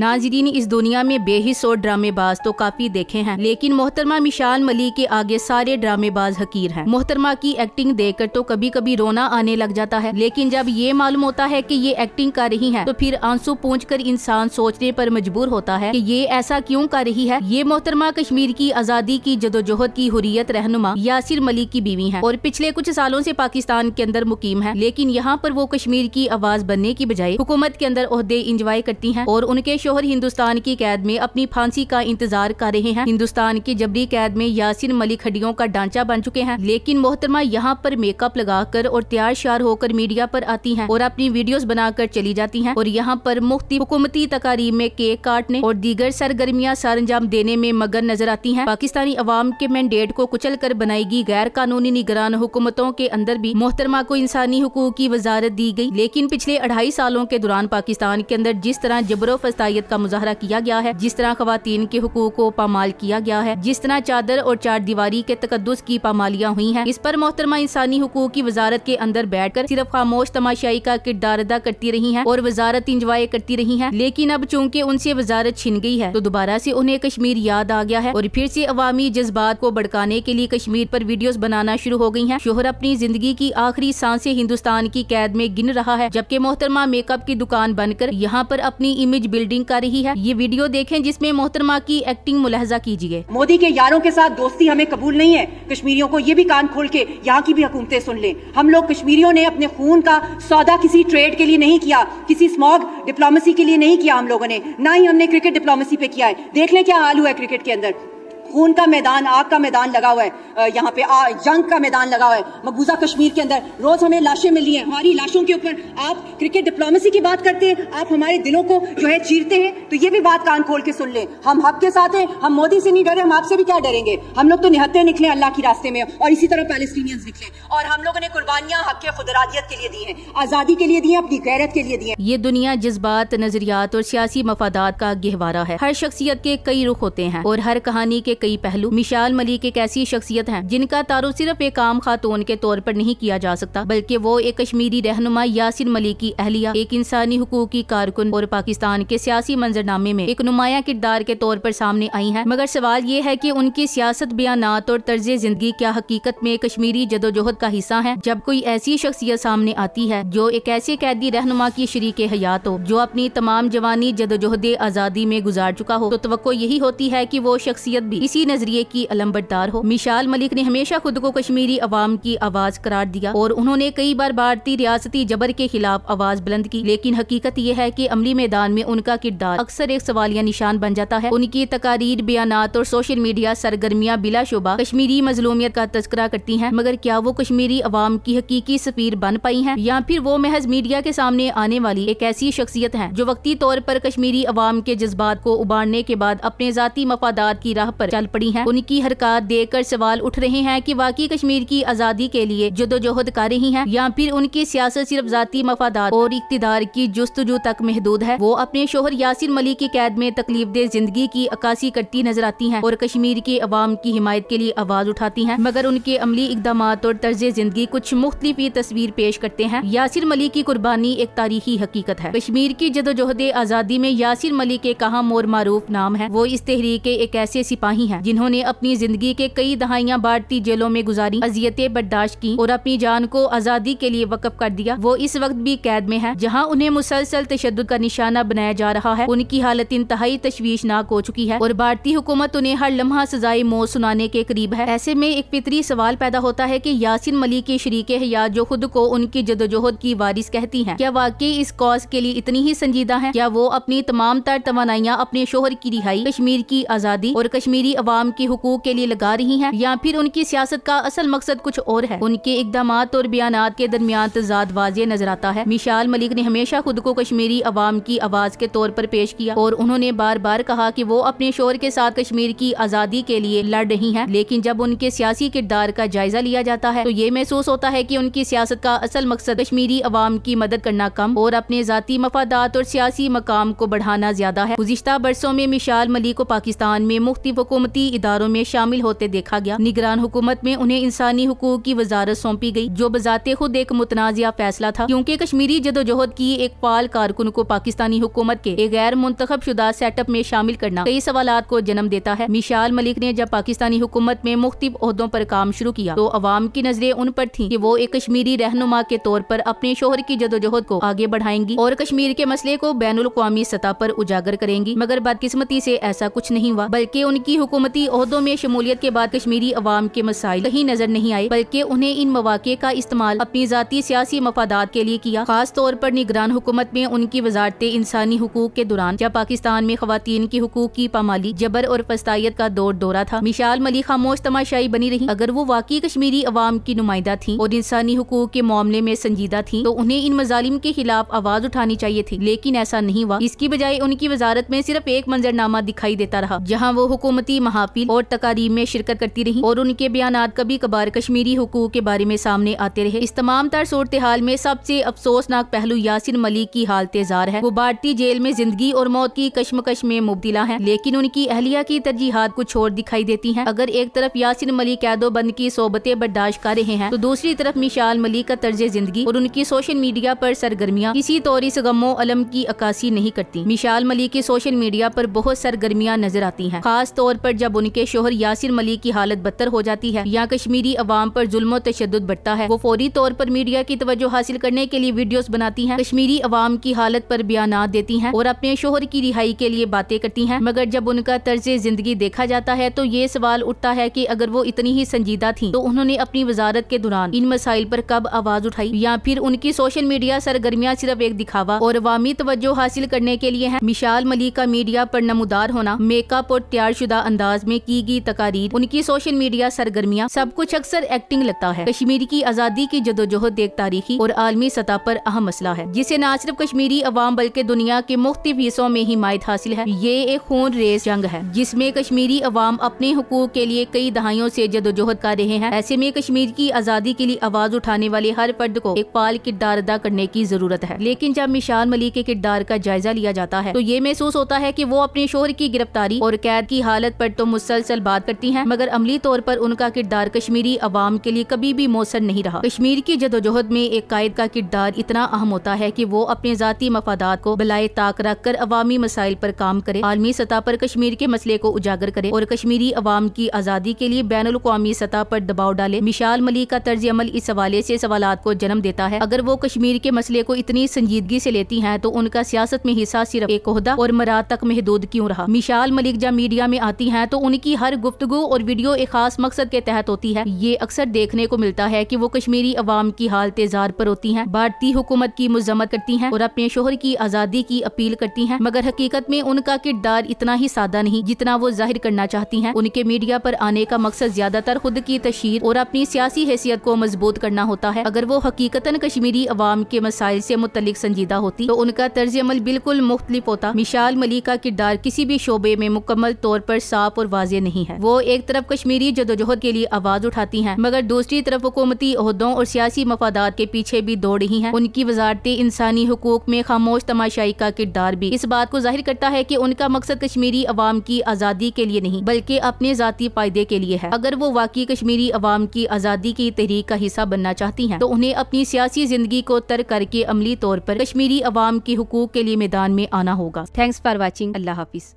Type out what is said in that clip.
नाज़रीन, इस दुनिया में बेहिस्सोर ड्रामेबाज तो काफी देखे हैं, लेकिन मोहतरमा मिसाल मलिक के आगे सारे ड्रामेबाज हकीर हैं। मोहतरमा की एक्टिंग देखकर तो कभी कभी रोना आने लग जाता है, लेकिन जब ये मालूम होता है कि ये एक्टिंग कर रही हैं, तो फिर आंसू पोंछकर इंसान सोचने पर मजबूर होता है कि ये ऐसा क्यों कर रही है। ये मोहतरमा कश्मीर की आजादी की जदोजहद की हुर्रियत रहनुमा यासिर मलिक की बीवी है और पिछले कुछ सालों से पाकिस्तान के अंदर मुकीम है, लेकिन यहाँ पर वो कश्मीर की आवाज बनने की बजाय हुकूमत के अंदर ओहदे इंजॉय करती हैं और उनके शोहर हिंदुस्तान की कैद में अपनी फांसी का इंतजार कर रहे हैं। हिंदुस्तान की जबरी कैद में यासिर मलिक हड्डियों का ढांचा बन चुके हैं, लेकिन मोहतरमा यहाँ पर मेकअप लगाकर और तैयार श्यार होकर मीडिया पर आती हैं और अपनी वीडियोस बनाकर चली जाती हैं और यहाँ पर मुख्तलिफ हुकूमती तकारीब में केक काटने और दीगर सरगर्मियां सरंजाम देने में मगन नजर आती हैं। पाकिस्तानी अवाम के मैंडेट को कुचल कर बनाएगी गैर कानूनी निगरान हुकूमतों के अंदर भी मोहतरमा को इंसानी हुकूक की वजारत दी गई, लेकिन पिछले 2.5 सालों के दौरान पाकिस्तान के अंदर जिस तरह जबरो फस्तायत का मुजाहरा किया गया है, जिस तरह खवातीन के हुकूक को पामाल किया गया है, जिस तरह चादर और चार दीवारी के तकद्दुस की पामालियां हुई हैं, इस पर मोहतरमा इंसानी हुकूक की वजारत के अंदर बैठकर सिर्फ खामोश तमाशाई का किरदार अदा करती रही हैं और वजारत इंजॉय करती रही हैं। लेकिन अब चूंकि उनसे वजारत छिन गई है, तो दोबारा से उन्हें कश्मीर याद आ गया है और फिर से अवामी जज्बात को भड़काने के लिए कश्मीर पर वीडियोस बनाना शुरू हो गई हैं। शोहर अपनी जिंदगी की आखिरी सांसें हिंदुस्तान की कैद में गिन रहा है, जबकि मोहतरमा मेकअप की दुकान बनकर यहाँ पर अपनी इमेज बिल्डिंग कर रही है। ये वीडियो देखें जिसमें मोहतरमा की एक्टिंग मुलाहजा कीजिए। मोदी के यारों के साथ दोस्ती हमें कबूल नहीं है। कश्मीरियों को ये भी कान खोल के यहाँ की भी हुकूमतें सुन लें। हम लोग कश्मीरियों ने अपने खून का सौदा किसी ट्रेड के लिए नहीं किया, किसी स्मॉग डिप्लोमेसी के लिए नहीं किया हम लोगों ने, ना ही हमने क्रिकेट डिप्लोमेसी पे किया है। देख लें क्या हाल हुआ है क्रिकेट के अंदर। खून का मैदान, आग का मैदान लगा हुआ है, यहाँ पे जंग का मैदान लगा हुआ है मकबूजा कश्मीर के अंदर। रोज हमें लाशें मिली हैं, हमारी लाशों के ऊपर आप क्रिकेट डिप्लोमेसी की बात करते हैं, आप हमारे दिलों को जो है चीरते हैं। तो ये भी बात कान खोल के सुन लें, हम हक के साथ हैं, हम मोदी से नहीं डरे, हम आपसे भी क्या डरेंगे। हम लोग तो निहत्ते निकले अल्लाह की रास्ते में और इसी तरह पैलेस्टीनियंस निकले और हम लोगों ने कुर्बानियां हक के खुदरादियत के लिए दी हैं, आजादी के लिए दी हैं, अपनी गैरत के लिए दी हैं। ये दुनिया जज्बात, नजरियात और सियासी मफादात का गहवारा है। हर शख्सियत के कई रुख होते हैं और हर कहानी के कई पहलू। मिसाल मलिक एक ऐसी शख्सियत हैं जिनका तारुफ सिर्फ एक आम खातून के तौर पर नहीं किया जा सकता, बल्कि वो एक कश्मीरी रहनुमा यासिर मलिक की अहलिया, एक इंसानी हुकूक की कारकुन और पाकिस्तान के सियासी मंजरनामे में एक नुमाया किरदार के तौर पर सामने आई हैं। मगर सवाल ये है कि उनकी सियासत, बयानात और तर्ज जिंदगी क्या हकीकत में कश्मीरी जदोजहद का हिस्सा है। जब कोई ऐसी शख्सियत सामने आती है जो एक ऐसे कैदी रहनुमा की शरीक हयात हो, जो अपनी तमाम जवानी जदोजहद आजादी में गुजार चुका हो, तो तवक्को यही होती है कि वो शख्सियत भी इसी नजरिए की अलंबरदार हो। मिसाल मलिक ने हमेशा खुद को कश्मीरी अवाम की आवाज करार दिया और उन्होंने कई बार भारतीय रियासती जबर के खिलाफ आवाज बुलंद की, लेकिन हकीकत यह है कि अमली मैदान में उनका किरदार अक्सर एक सवालिया निशान बन जाता है। उनकी तकारीर, बयानात और सोशल मीडिया सरगर्मियां बिलाशुबा कश्मीरी मजलूमियत का तस्करा करती हैं, मगर क्या वो कश्मीरी अवाम की हकीकी सफीर बन पाई हैं, या फिर वो महज मीडिया के सामने आने वाली एक ऐसी शख्सियत है जो वक्ती तौर पर कश्मीरी अवाम के जज्बात को उबारने के बाद अपने जाती मफादात की राह पर चल पड़ी है। उनकी हरकत देखकर सवाल उठ रहे हैं कि वाकई कश्मीर की आजादी के लिए जदोजहद कर रही हैं, या फिर उनकी सियासत सिर्फ जाती मफादात और इक्तिदार की जुस्तजू तक महदूद है। वो अपने शोहर यासिर मलिक की कैद में तकलीफदेह जिंदगी की अक्कासी करती नजर आती हैं और कश्मीर के अवाम की हिमायत के लिए आवाज उठाती हैं, मगर उनके अमली इकदामात और तर्ज जिंदगी कुछ मुख्तलिफ तस्वीर पेश करते हैं। यासिर मलिक की कुर्बानी एक तारीखी हकीकत है। कश्मीर की जदोजहद आजादी में यासिर मलिक एक अहम और मारूफ नाम है। वो इस तहरीक के एक ऐसे सिपाही हैं जिन्होंने अपनी जिंदगी के कई दहाइयां भारतीय जेलों में गुजारी, अजियतें बर्दाश्त की और अपनी जान को आजादी के लिए वक्फ कर दिया। वो इस वक्त भी कैद में है, जहां उन्हें मुसलसल तशद्दुद का निशाना बनाया जा रहा है। उनकी हालत इंतहाई तशवीशनाक हो चुकी है और भारतीय हुकूमत उन्हें हर लम्हा सजाए मौत सुनाने के करीब है। ऐसे में एक फितरी सवाल पैदा होता है कि यासिर मलिक की शरीक हयात जो खुद को उनकी जदोजहद की वारिस कहती हैं, क्या वाकई इस कॉज के लिए इतनी ही संजीदा है? क्या वो अपनी तमाम तर तवानाइयां अपने शोहर की रिहाई, कश्मीर की आजादी और कश्मीरी अवाम के हुकूक के लिए लगा रही हैं, या फिर उनकी सियासत का असल मकसद कुछ और है? उनके इकदामात और बयानात के दरमियान तजाद वाज़ेह नजर आता है। मिसाल मलिक ने हमेशा खुद को कश्मीरी अवाम की आवाज के तौर पर पेश किया और उन्होंने बार बार कहा कि वो अपने शोहर के साथ कश्मीर की आजादी के लिए लड़ रही हैं, लेकिन जब उनके सियासी किरदार का जायजा लिया जाता है तो ये महसूस होता है कि उनकी सियासत का असल मकसद कश्मीरी अवाम की मदद करना कम और अपने जाती मफादात और सियासी मकाम को बढ़ाना ज्यादा है। गुज़िश्ता बरसों में मिसाल मलिक को पाकिस्तान में मुख्तलिफ हुकूमती इदारों में शामिल होते देखा गया। निगरान हुकूमत में उन्हें इंसानी हुकूक की वजारत सौंपी गई, जो बजाते खुद एक मुतनाज़िया फैसला था, क्योंकि कश्मीरी जदोजहद की एक फाल कारकुन को पाकिस्तानी हुकूमत के एक गैर मुंतखब शुदा सेटअप में शामिल करना कई सवालात को जन्म देता है। मिशाल मलिक ने जब पाकिस्तानी हुकूमत में मुख्तलिफ ओहदों पर काम शुरू किया तो अवाम की नजरें उन पर थी कि वो एक कश्मीरी रहनुमा के तौर पर अपने शोहर की जदोजहद को आगे बढ़ाएंगी और कश्मीर के मसले को बैनुल अक़वामी सतह पर उजागर करेंगी। मगर बदकिस्मती से ऐसा कुछ नहीं हुआ, बल्कि उनकी हुकूमती ओहदों में शमूलियत के बाद कश्मीरी अवाम के मसाइल कहीं नजर नहीं आए, बल्कि उन्हें इन मौके का इस्तेमाल अपनी जाती सियासी मफादात के लिए किया। खास तौर पर निगरान हुकूमत में उनकी वजारत इंसानी हुकूक के दौरान जब पाकिस्तान में खवातीन की हुकूक की पामाली, जबर और फस्तायत का दौरा था, मिशाल मलिक खामोश तमाशाई बनी रही। अगर वो वाकई कश्मीरी अवाम की नुमाइंदा थी और इंसानी हुकूक के मामले में संजीदा थी तो उन्हें इन मजालिम के खिलाफ आवाज उठानी चाहिए थी, लेकिन ऐसा नहीं हुआ। इसकी बजाय उनकी वजारत में सिर्फ एक मंजरनामा दिखाई देता रहा जहाँ वो हुकूमती महाफिल और तकारीब में शिरकत करती रही और उनके बयानात कभी कभार कश्मीरी हुकूक के बारे में सामने आते रहे। इस तमाम तर सूरत हाल में सबसे अफसोसनाक पहलू यासिर मलिक की हालत जार है। वो भारतीय जेल में जिंदगी और मौत की कश्मकश में मुब्तला है, लेकिन उनकी अहलिया की तरजीहात कुछ और दिखाई देती हैं। अगर एक तरफ यासिर मलिक कैदोबंद की सोबतें बर्दाश्त कर रहे हैं तो दूसरी तरफ मिशाल मलिक का तर्ज जिंदगी और उनकी सोशल मीडिया पर सरगर्मियां किसी तौर इस गमो अलम की अक्कासी नहीं करती। मिशाल मलिक की सोशल मीडिया पर बहुत सरगर्मियां नजर आती हैं, खास तौर पर जब उनके शोहर यासिर मलिक की हालत बदतर हो जाती है या कश्मीरी अवाम पर जुल्म और तशद्दुद बढ़ता है। वो फौरी तौर पर मीडिया की तवज्जो हासिल करने के लिए वीडियोस बनाती हैं, कश्मीरी अवाम की हालत पर बयानात देती हैं और अपने शोहर की रिहाई के लिए बातें करती हैं। मगर जब उनका तर्ज जिंदगी देखा जाता है तो ये सवाल उठता है कि अगर वो इतनी ही संजीदा थी तो उन्होंने अपनी वजारत के दौरान इन मसाइल पर कब आवाज उठाई, या फिर उनकी सोशल मीडिया सरगर्मियां सिर्फ एक दिखावा और अवामी तवज्जो हासिल करने के लिए है। मिशाल मलिक का मीडिया पर नमूदार होना, मेकअप और तैयार शुदा अंदाज में की गई तकारीर, उनकी सोशल मीडिया सरगर्मियां, सब कुछ अक्सर एक्टिंग लगता है। कश्मीर की आजादी की जदोजहद एक तारीखी और आलमी सतह पर अहम मसला है जिसे न सिर्फ कश्मीरी अवाम बल्कि दुनिया के मुख्तलिफ हिस्सों में हिमायत हासिल है। ये एक खून रेज जंग है जिसमें कश्मीरी अवाम अपने हुकूक के लिए कई दहाइयों से जदोजहद कर रहे हैं। ऐसे में कश्मीर की आजादी के लिए आवाज उठाने वाले हर फर्द को एक फाल किरदार अदा करने की जरूरत है। लेकिन जब मिशाल मलिक के किरदार का जायजा लिया जाता है तो ये महसूस होता है कि वो अपने शोहर की गिरफ्तारी और कैद की हालत पर तो मुसलसल बात करती हैं, मगर अमली तौर पर उनका किरदार कश्मीरी अवाम के लिए कभी भी मौसर नहीं रहा। कश्मीर की जदोजहद में एक कायद का किरदार इतना अहम होता है कि वो अपने जाती मफादात को बलाए ताक रख कर अवामी मसाइल पर काम करे, आलमी सतह पर कश्मीर के मसले को उजागर करे और कश्मीरी अवाम की आजादी के लिए बैनुल अक़वामी सतह पर दबाव डाले। मिशाल मलिक का तर्ज अमल इस हवाले से सवालात को जन्म देता है। अगर वो कश्मीर के मसले को इतनी संजीदगी से लेती हैं तो उनका सियासत में हिस्सा सिर्फ एक ओहदा और मराद तक महदूद क्यों रहा। मिशाल मलिक जब मीडिया में आती हैं तो उनकी हर गुफ्तगू और वीडियो एक खास मकसद के तहत होती है। ये अक्सर देखने को मिलता है कि वो कश्मीरी अवाम की हालत जार पर होती हैं, भारतीय हुकूमत की मजम्मत करती हैं और अपने शोहर की आजादी की अपील करती हैं, मगर हकीकत में उनका किरदार इतना ही सादा नहीं जितना वो जाहिर करना चाहती हैं। उनके मीडिया पर आने का मकसद ज्यादातर खुद की तशहीर और अपनी सियासी हैसियत को मजबूत करना होता है। अगर वो हकीकतन कश्मीरी अवाम के मसाइल से मुतल्लिक संजीदा होती तो उनका तर्ज अमल बिल्कुल मुख्तलिफ होता। मिशाल मलिक का किरदार किसी भी शोबे में मुकम्मल तौर पर साफ और वाज़ेह नहीं है। वो एक तरफ कश्मीरी जदोजहद के लिए आवाज उठाती हैं, मगर दूसरी तरफ हुकूमती ओहदों और सियासी मफादात के पीछे भी दौड़ रही हैं। उनकी वजारत इंसानी हुकूक में खामोश तमाशाई का किरदार भी इस बात को जाहिर करता है कि उनका मकसद कश्मीरी अवाम की आजादी के लिए नहीं बल्कि अपने जाती फायदे के लिए है। अगर वो वाकई कश्मीरी अवाम की आजादी की तहरीक का हिस्सा बनना चाहती हैं तो उन्हें अपनी सियासी जिंदगी को तर्क करके अमली तौर पर कश्मीरी अवाम के हुकूक के लिए मैदान में आना होगा। Thanks for watching. Allah Hafiz.